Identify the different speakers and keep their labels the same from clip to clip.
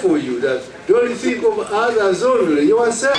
Speaker 1: for you that don't think of others only, yourself.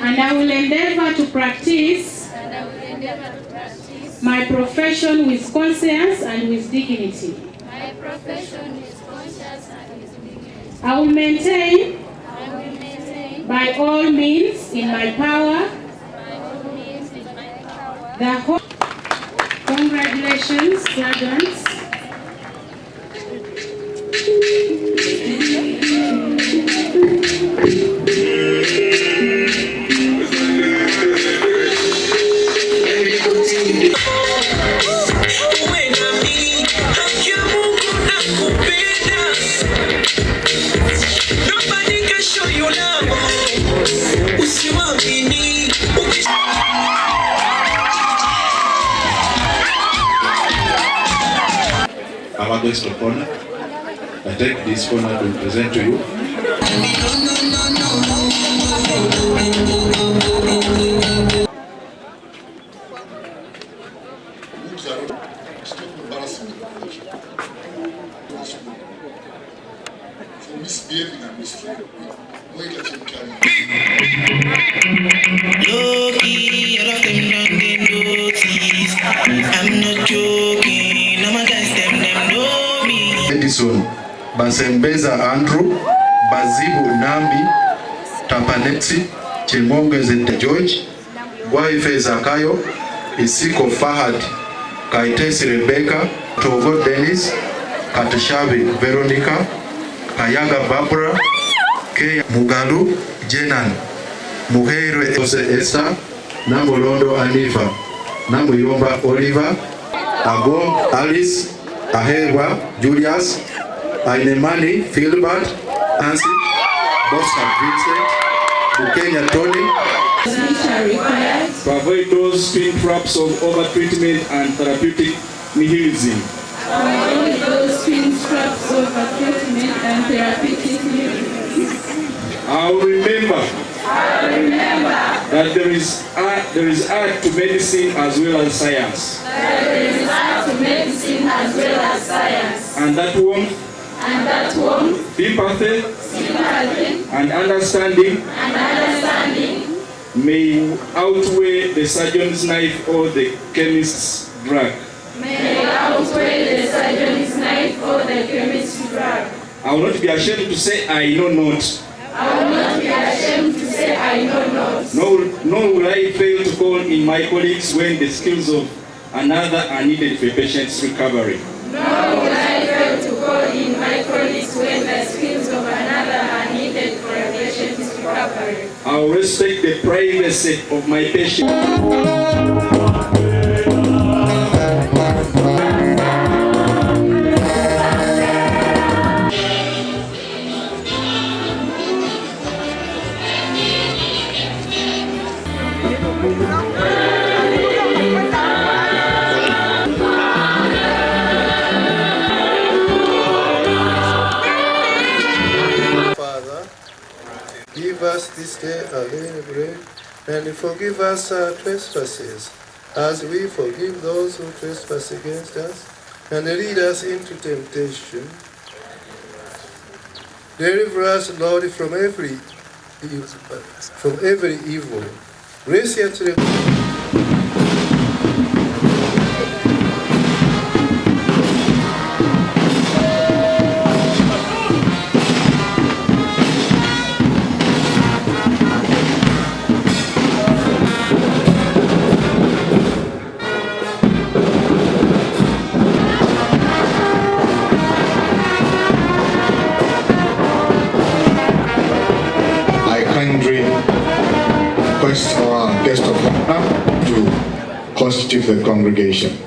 Speaker 2: And I will endeavor to practice my profession with conscience and with dignity. I will maintain by all means in my power the whole. Congratulations, graduates.
Speaker 3: Our guest of honor, I take this honor to present to you.
Speaker 4: I'm not joking. I'm against them know me.
Speaker 5: Edison, Basembeza Andrew, Bazibu Nambi, Tapanetsi, Chemongeze George, Waife Zakayo, Isiko Fahad, Kaitesi Rebecca, Togo Dennis, Katishabi Veronica, Kayaga Barbara, K. Mugalu Jenan, Muheiro Esther, Namolondo Anifa, Namuyomba Oliver, Agom Alice, Aherwa Julius, Ainemani Philbert, Nancy, Bosca Vincent, Bukenya Tony.
Speaker 6: To avoid those twin traps of overtreatment and therapeutic nihilism.
Speaker 2: Avoid those twin traps of overtreatment and therapeutic nihilism.
Speaker 6: I'll remember that there is art to medicine as well as science. And that warmth, sympathy, and understanding may outweigh the surgeon's knife or the chemist's drug. I will not be ashamed to say I know not. Nor will I fail to call in my colleagues when the skills of another are needed for a patient's recovery. I will respect the privacy of my patient.
Speaker 1: Give us this day our daily bread, and forgive us our trespasses, as we forgive those who trespass against us, and lead us into temptation. Deliver us, Lord, from every evil. Graciously.
Speaker 5: Request our guest of honor to constitute the congregation.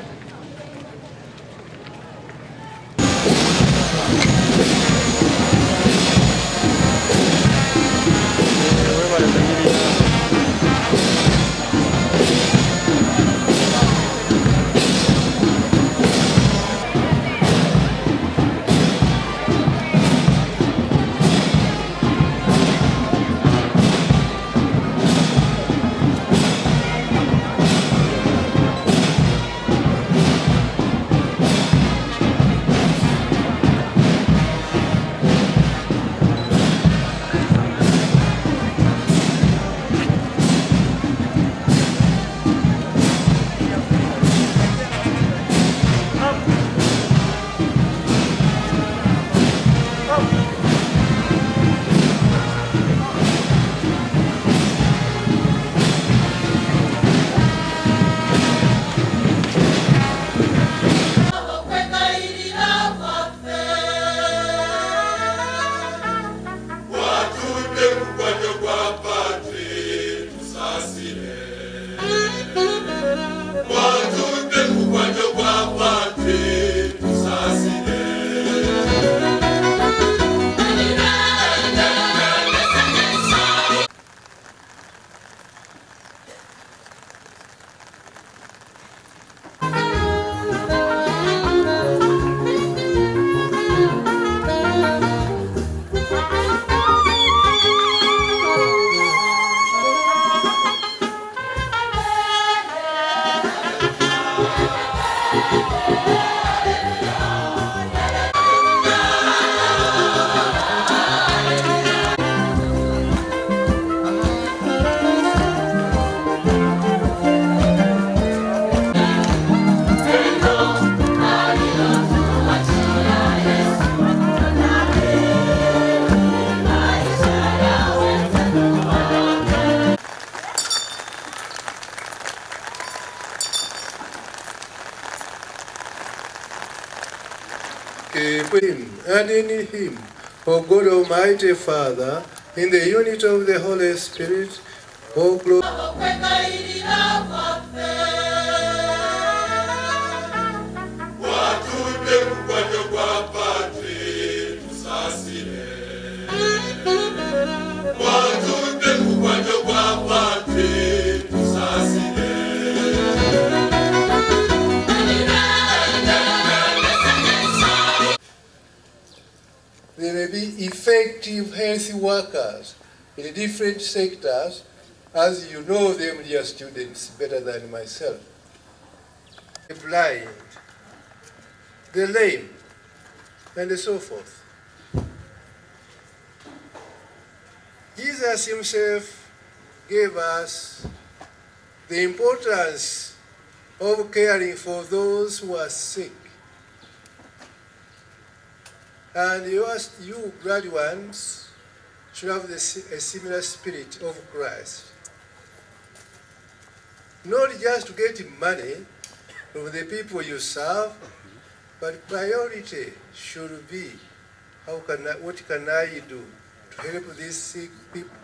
Speaker 1: Him and in him, O God Almighty Father, in the unity of the Holy Spirit, O glory. There may be effective health workers in different sectors, as you know them, dear students, better than myself. The blind, the lame, and so forth. Jesus himself gave us the importance of caring for those who are sick. And you graduates should have a similar spirit of Christ. Not just to get money from the people you serve, but priority should be, what can I do to help this sick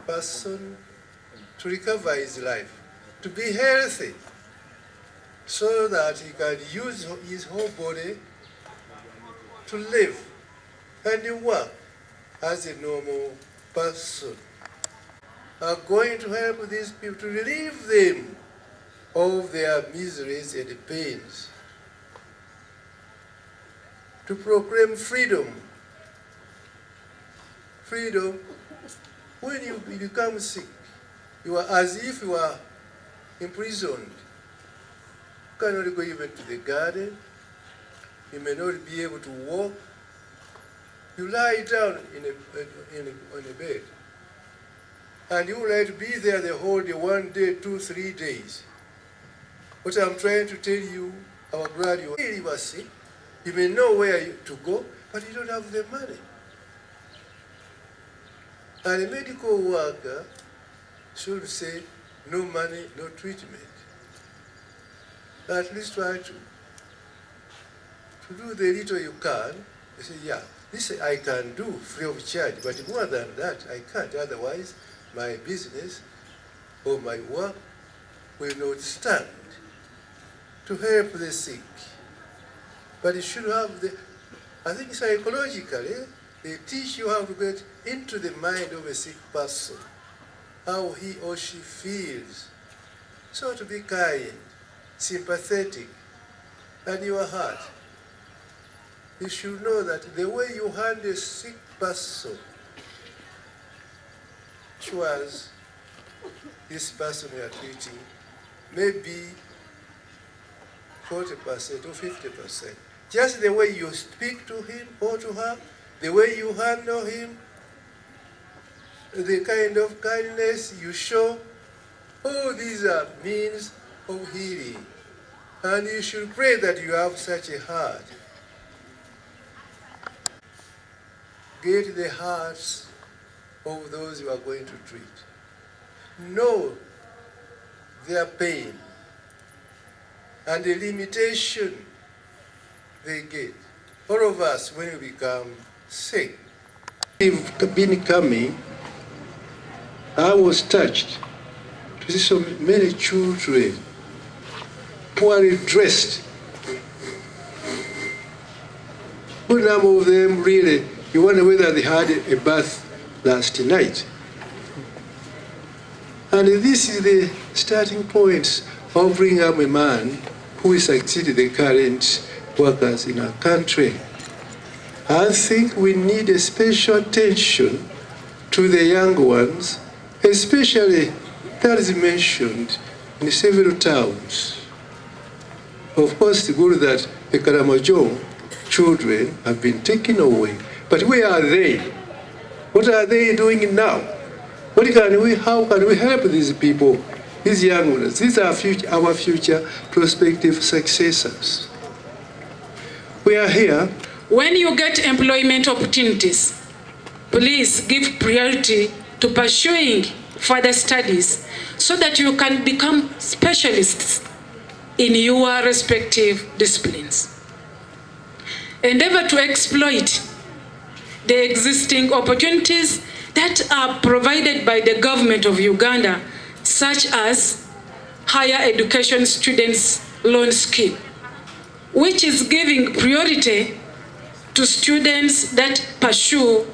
Speaker 1: person to recover his life, to be healthy, so that he can use his whole body to live and work as a normal person. Are going to help these people to relieve them of their miseries and pains, to proclaim freedom. Freedom, when you become sick, you are as if you are imprisoned. You cannot go even to the garden. You may not be able to walk. You lie down on a bed, and you will have to be there the whole day, 1 day, 2, 3 days. What I'm trying to tell you, our graduates, you are sick, you may know where to go, but you don't have the money. And a medical worker should say, no money, no treatment. At least try to do the little you can. You say, yeah, this I can do free of charge, but more than that, I can't. Otherwise, my business or my work will not stand to help the sick. But you should have I think psychologically, they teach you how to get into the mind of a sick person, how he or she feels. So to be kind, sympathetic, and your heart. You should know that the way you handle a sick person towards this person you are treating may be 40% or 50%. Just the way you speak to him or to her, the way you handle him, the kind of kindness you show, all these are means of healing. And you should pray that you have such a heart. Get the hearts of those you are going to treat. Know their pain and the limitation they get. All of us, when we become sick, we've been coming, I was touched to see so many children poorly dressed. Good number of them really, you wonder whether they had a bath last night. And this is the starting point of bringing up a man who will succeed the current workers in our country. I think we need a special attention to the young ones, especially that is mentioned in several towns. Of course, it's good that the Karamojong children have been taken away. But where are they? What are they doing now? How can we help these people, these young ones? These are our future prospective successors. We are here.
Speaker 7: When you get employment opportunities, please give priority to pursuing further studies so that you can become specialists in your respective disciplines. endeavor to exploit the existing opportunities that are provided by the government of Uganda, such as Higher Education Students Loan Scheme, which is giving priority to students that pursue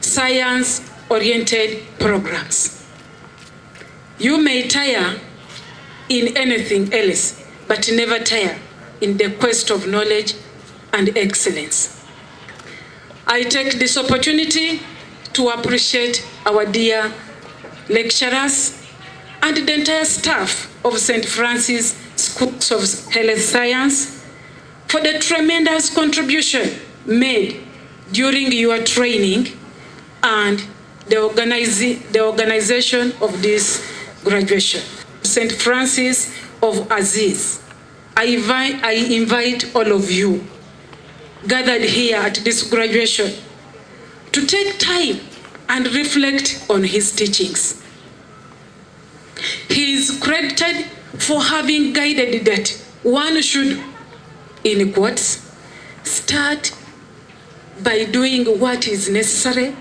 Speaker 7: science-oriented programs. You may tire in anything else, but never tire in the quest of knowledge and excellence. I take this opportunity to appreciate our dear lecturers and the entire staff of St. Francis Schools of Health Science for the tremendous contribution made during your training and the organization of this graduation. St. Francis of Aziz, I invite all of you gathered here at this graduation to take time and reflect on his teachings. He is credited for having guided that one should, in quotes, start by doing what is necessary,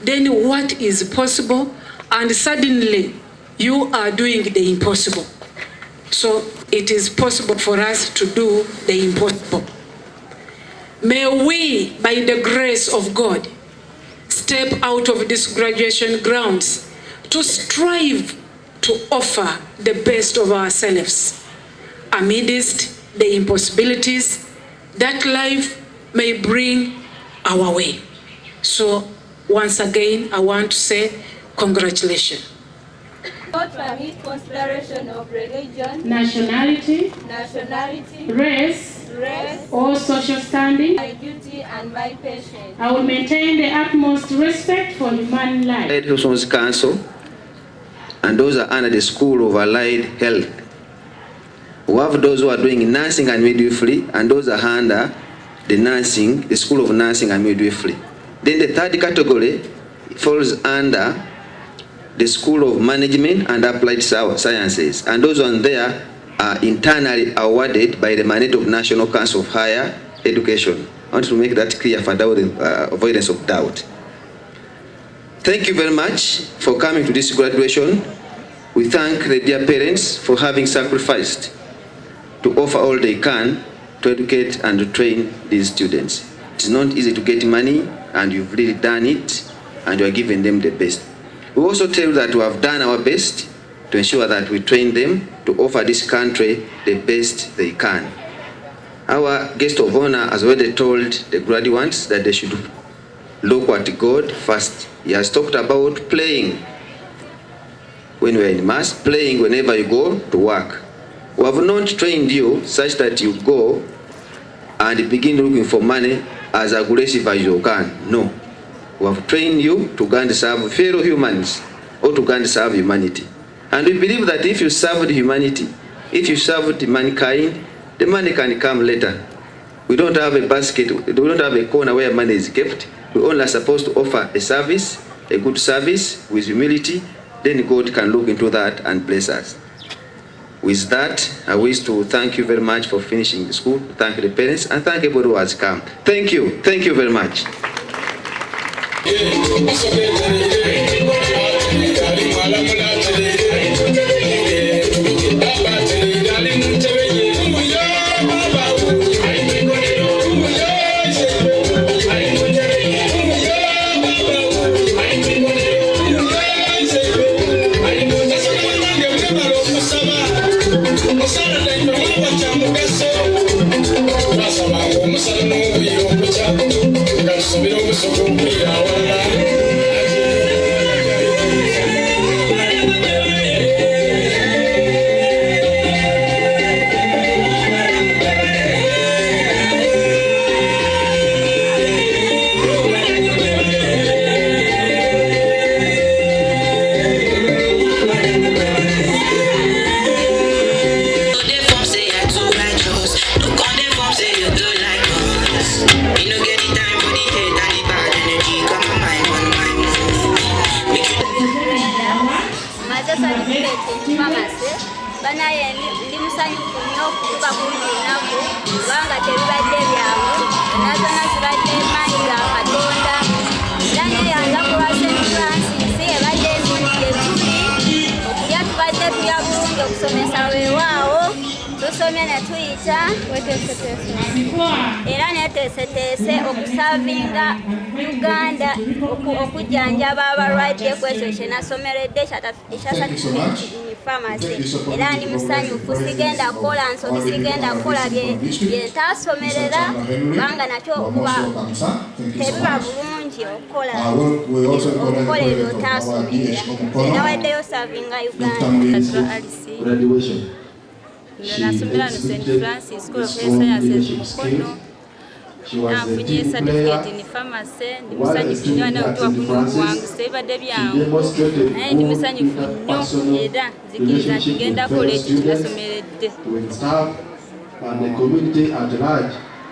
Speaker 7: then what is possible, and suddenly you are doing the impossible. So it is possible for us to do the impossible. May we, by the grace of God, step out of this graduation grounds to strive to offer the best of ourselves amidst the impossibilities that life may bring our way. So once again, I want to say congratulations.
Speaker 2: Not permit consideration of religion,
Speaker 7: Nationality, race, or social standing.
Speaker 2: my duty and my patience.
Speaker 7: I will maintain the utmost respect for human life.
Speaker 8: Allied Health Council, and those are under the School of Allied Health. We have those who are doing nursing and midwifery, and those are under the School of Nursing and Midwifery. Then the third category falls under the School of Management and Applied Sciences, and those on there are internally awarded by the mandate of National Council of Higher Education. I want to make that clear for the avoidance of doubt. Thank you very much for coming to this graduation. We thank the dear parents for having sacrificed to offer all they can to educate and to train these students. It's not easy to get money, and you've really done it, and you are giving them the best. We also tell you that we have done our best to ensure that we train them to offer this country the best they can. Our guest of honor has already told the graduates that they should look at God first. He has talked about playing when you are in mass, playing whenever you go to work. We have not trained you such that you go and begin looking for money as aggressive as you can. No. We have trained you to go and serve fellow humans, or to go and serve humanity. And we believe that if you serve humanity, if you serve mankind, the money can come later. We don't have a basket, we don't have a corner where money is kept. We only are supposed to offer a service, a good service with humility. Then God can look into that and bless us. With that, I wish to thank you very much for finishing the school, thank the parents, and thank everybody who has come. Thank you very much.
Speaker 9: Banaye ndi musanyufu nnyo okutuuka ku lunaku kubanga tebibadde byangu. tusembye ne tuyita era neteeseteese okusavinga Uganda okujjanjaba abalwadde kwekyo kye nasomeredde ekya certificate in pharmacy era ndi musanyufu sigenda kukola nsobi sigenda kukola bye ntaasomerera kubanga nakyo okuba tebiba bulungi okukola ebyo otaasomerera nawaddeyo savinga Uganda.
Speaker 10: Nasomera no St.Francis School of Health Sciences Mukono. Nafunye certificate in pharmacy. Ndi musanyufu nnyo n'okutuwa kuno wangu sebadde byangu. Naye ndi musanyufu nnyo era nzikiriza kigenda college tunasomeredde.
Speaker 5: And the community at large